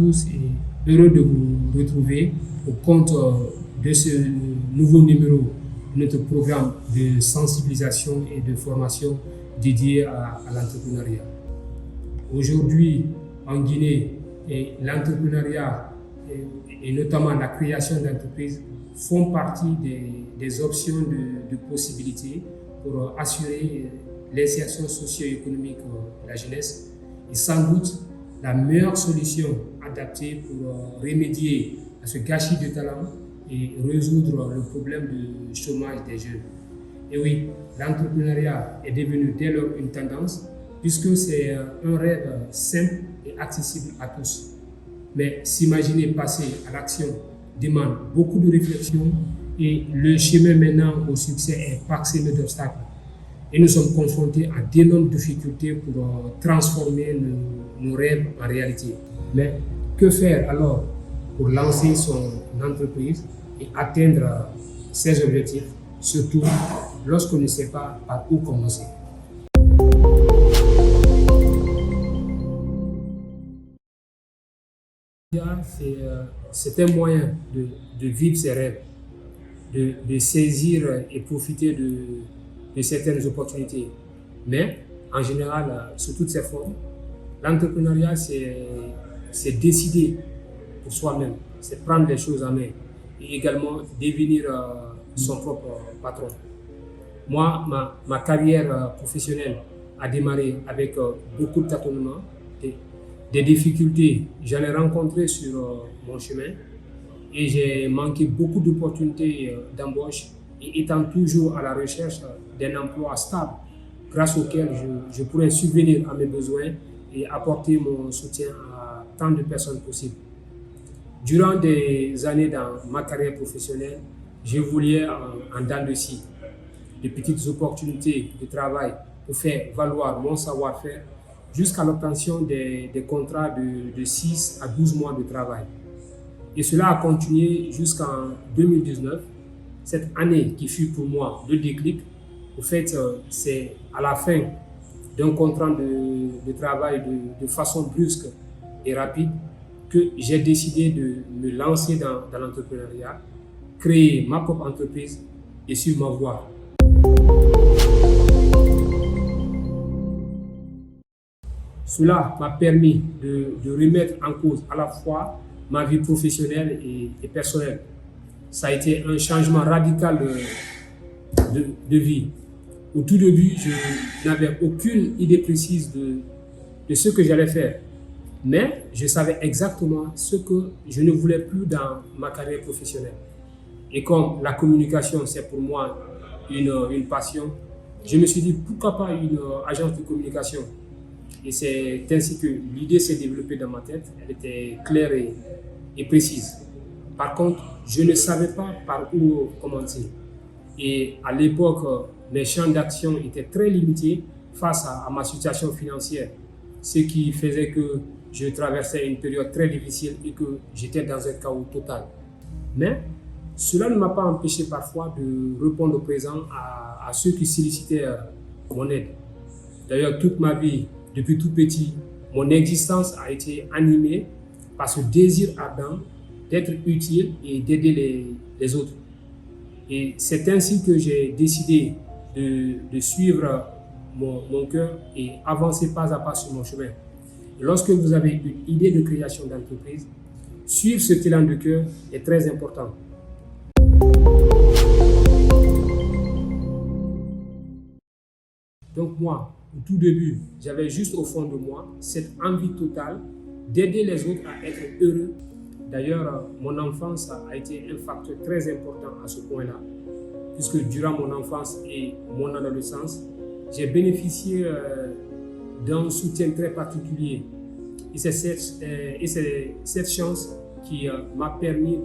tous et heureux de vous retrouver au compte de ce nouveau numéro de notre programme de sensibilisation et de formation dédié à l'entrepreneuriat. Aujourd'hui, en Guinée, l'entrepreneuriat et notamment la création d'entreprises font partie des options de possibilités pour assurer l'insertion socio-économique de la jeunesse et sans doute la meilleure solution adaptée pour remédier à ce gâchis de talent et résoudre le problème de chômage des jeunes. Et oui, l'entrepreneuriat est devenu dès lors une tendance puisque c'est un rêve simple et accessible à tous. Mais s'imaginer passer à l'action demande beaucoup de réflexion et le chemin maintenant au succès est parsemé d'obstacles. Et nous sommes confrontés à d'énormes difficultés pour transformer nos rêves en réalité. Mais que faire alors pour lancer son entreprise et atteindre ses objectifs, surtout lorsqu'on ne sait pas par où commencer? C'est un moyen de vivre ses rêves, de saisir et profiter de certaines opportunités. Mais en général, sous toutes ses formes, l'entrepreneuriat, c'est décider pour soi-même, c'est prendre les choses en main et également devenir son propre patron. Moi, ma carrière professionnelle a démarré avec beaucoup de tâtonnements, des difficultés. J'en ai rencontré sur mon chemin et j'ai manqué beaucoup d'opportunités d'embauche et étant toujours à la recherche d'un emploi stable grâce auquel je pourrais subvenir à mes besoins et apporter mon soutien à tant de personnes possibles. Durant des années dans ma carrière professionnelle, j'évoluais en dents de scie, de petites opportunités de travail pour faire valoir mon savoir-faire jusqu'à l'obtention des contrats de 6 à 12 mois de travail. Et cela a continué jusqu'en 2019, cette année qui fut pour moi le déclic. Au fait, c'est à la fin d'un contrat de travail de façon brusque et rapide que j'ai décidé de me lancer dans l'entrepreneuriat, créer ma propre entreprise et suivre ma voie. Cela m'a permis de remettre en cause à la fois ma vie professionnelle et personnelle. Ça a été un changement radical de vie. Au tout début, je n'avais aucune idée précise de ce que j'allais faire. Mais je savais exactement ce que je ne voulais plus dans ma carrière professionnelle. Et comme la communication, c'est pour moi une passion, je me suis dit pourquoi pas une agence de communication. Et c'est ainsi que l'idée s'est développée dans ma tête. Elle était claire et précise. Par contre, je ne savais pas par où commencer. Et à l'époque, mes champs d'action étaient très limités face à ma situation financière. Ce qui faisait que je traversais une période très difficile et que j'étais dans un chaos total. Mais cela ne m'a pas empêché parfois de répondre au présent à ceux qui sollicitaient mon aide. D'ailleurs, toute ma vie, depuis tout petit, mon existence a été animée par ce désir ardent d'être utile et d'aider les autres. Et c'est ainsi que j'ai décidé de suivre mon cœur et avancer pas à pas sur mon chemin. Et lorsque vous avez une idée de création d'entreprise, suivre ce élan de cœur est très important. Donc moi, au tout début, j'avais juste au fond de moi cette envie totale d'aider les autres à être heureux. D'ailleurs, mon enfance a été un facteur très important à ce point-là, puisque durant mon enfance et mon adolescence, j'ai bénéficié d'un soutien très particulier. Et c'est cette chance qui m'a permis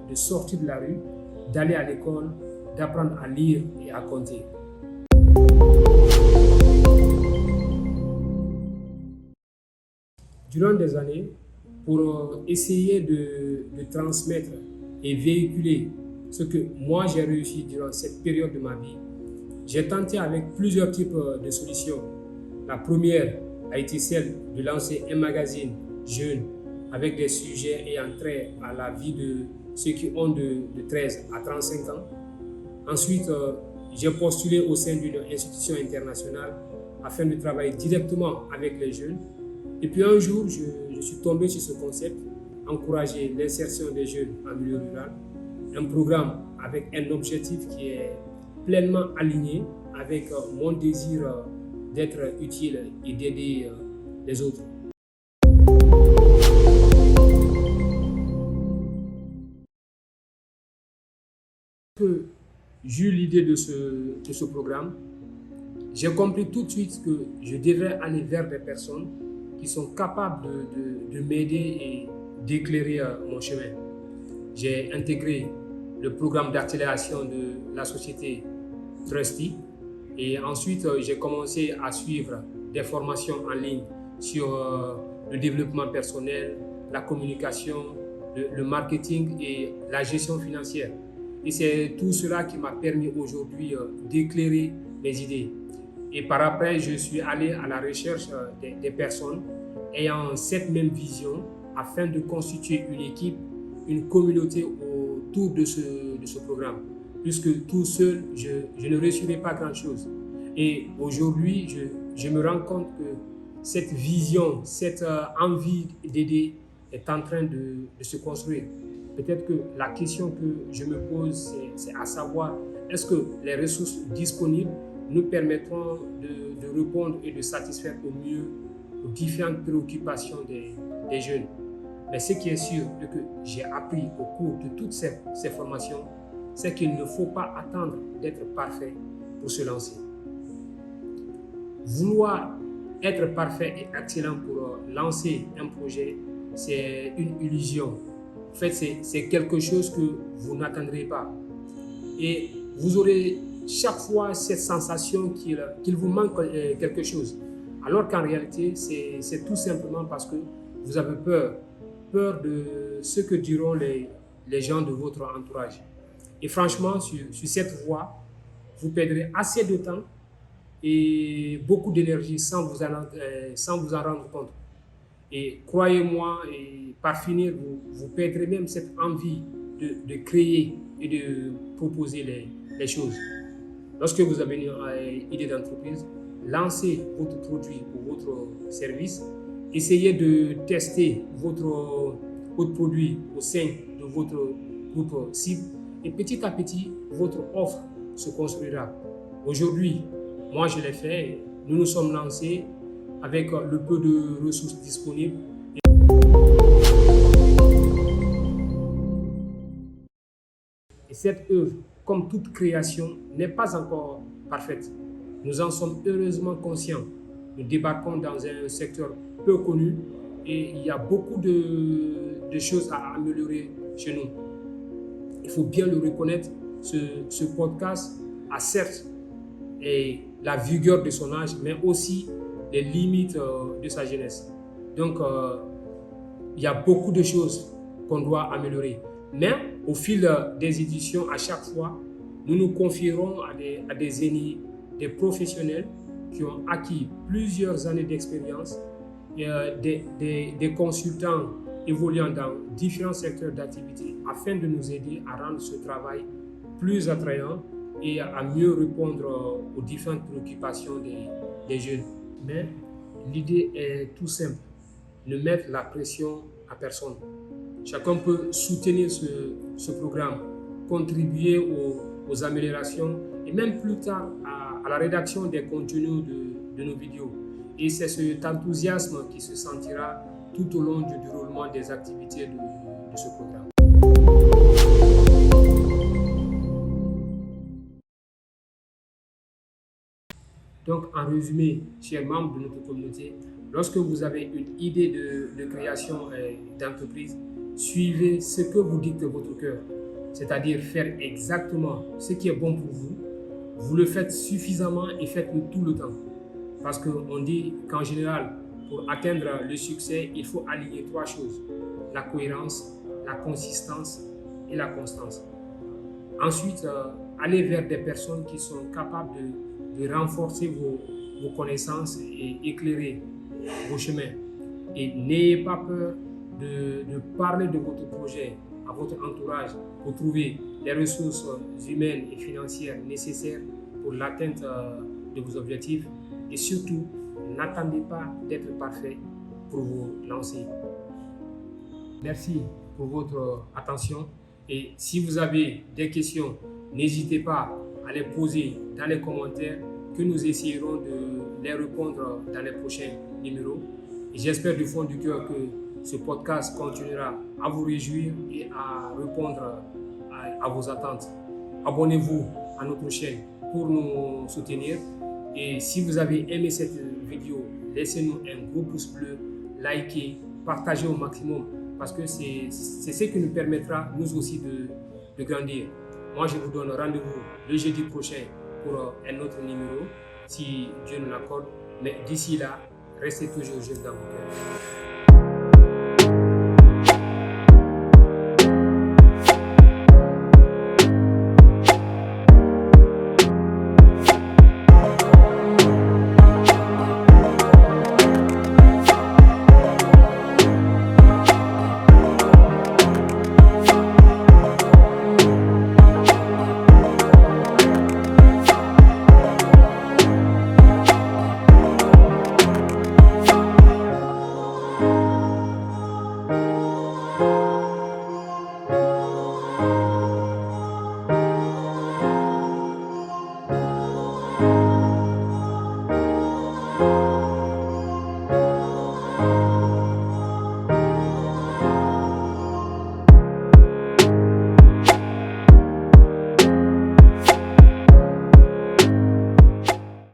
de sortir de la rue, d'aller à l'école, d'apprendre à lire et à compter. Durant des années, pour essayer de transmettre et véhiculer ce que moi j'ai réussi durant cette période de ma vie, j'ai tenté avec plusieurs types de solutions. La première a été celle de lancer un magazine jeune avec des sujets ayant trait à la vie de ceux qui ont de 13 à 35 ans. Ensuite, j'ai postulé au sein d'une institution internationale afin de travailler directement avec les jeunes. Et puis un jour, je suis tombé sur ce concept, encourager l'insertion des jeunes en milieu rural, un programme avec un objectif qui est pleinement aligné avec mon désir d'être utile et d'aider les autres. Que j'ai eu l'idée de ce programme, j'ai compris tout de suite que je devrais aller vers des personnes qui sont capables de m'aider et d'éclairer mon chemin. J'ai intégré le programme d'accélération de la société Trusty et ensuite j'ai commencé à suivre des formations en ligne sur le développement personnel, la communication, le marketing et la gestion financière. Et c'est tout cela qui m'a permis aujourd'hui d'éclairer mes idées. Et par après, je suis allé à la recherche des personnes ayant cette même vision afin de constituer une équipe, une communauté autour de ce programme. Puisque tout seul, je ne réussirai pas grand-chose. Et aujourd'hui, je me rends compte que cette vision, cette envie d'aider est en train de se construire. Peut-être que la question que je me pose, c'est à savoir, est-ce que les ressources disponibles nous permettront de répondre et de satisfaire au mieux aux différentes préoccupations des jeunes. Mais ce qui est sûr, et que j'ai appris au cours de toutes ces formations, c'est qu'il ne faut pas attendre d'être parfait pour se lancer. Vouloir être parfait et excellent pour lancer un projet, c'est une illusion. En fait, c'est quelque chose que vous n'attendrez pas. Et vous aurez chaque fois cette sensation qu'il vous manque quelque chose. Alors qu'en réalité, c'est tout simplement parce que vous avez peur de ce que diront les gens de votre entourage. Et franchement, sur cette voie, vous perdrez assez de temps et beaucoup d'énergie sans vous en rendre compte. Et croyez-moi, et par finir, vous perdrez même cette envie de créer et de proposer les choses. Lorsque vous avez une idée d'entreprise, lancez votre produit ou votre service, essayez de tester votre produit au sein de votre groupe cible et petit à petit, votre offre se construira. Aujourd'hui, moi je l'ai fait, nous nous sommes lancés avec le peu de ressources disponibles. Et cette œuvre, comme toute création, n'est pas encore parfaite. Nous en sommes heureusement conscients. Nous débarquons dans un secteur peu connu et il y a beaucoup de choses à améliorer chez nous. Il faut bien le reconnaître, ce podcast a certes la vigueur de son âge, mais aussi les limites de sa jeunesse. Donc, il y a beaucoup de choses qu'on doit améliorer. Mais au fil des éditions, à chaque fois, nous nous confierons à des aînés, des professionnels qui ont acquis plusieurs années d'expérience, des consultants évoluant dans différents secteurs d'activité afin de nous aider à rendre ce travail plus attrayant et à mieux répondre aux différentes préoccupations des jeunes. Mais l'idée est tout simple, ne mettre la pression à personne. Chacun peut soutenir ce programme, contribuer aux améliorations et même plus tard à la rédaction des contenus de nos vidéos. Et c'est cet enthousiasme qui se sentira tout au long du déroulement des activités de ce programme. Donc, en résumé, chers membres de notre communauté, lorsque vous avez une idée de création d'entreprise, suivez ce que vous dicte votre cœur, c'est-à-dire faire exactement ce qui est bon pour vous. Vous le faites suffisamment et faites-le tout le temps. Parce qu'on dit qu'en général, pour atteindre le succès, il faut aligner 3 choses. La cohérence, la consistance et la constance. Ensuite, allez vers des personnes qui sont capables de renforcer vos connaissances et éclairer vos chemins. Et n'ayez pas peur de parler de votre projet à votre entourage pour trouver les ressources humaines et financières nécessaires pour l'atteinte de vos objectifs. Et surtout, n'attendez pas d'être parfait pour vous lancer. Merci pour votre attention. Et si vous avez des questions, n'hésitez pas à les poser dans les commentaires que nous essayerons de les répondre dans les prochains numéros. Et j'espère du fond du cœur que ce podcast continuera à vous réjouir et à répondre à vos attentes. Abonnez-vous à notre chaîne pour nous soutenir. Et si vous avez aimé cette vidéo, laissez-nous un gros pouce bleu, likez, partagez au maximum parce que c'est ce qui nous permettra nous aussi de grandir. Moi, je vous donne rendez-vous le jeudi prochain pour un autre numéro, si Dieu nous l'accorde. Mais d'ici là, restez toujours juste dans vos cœurs.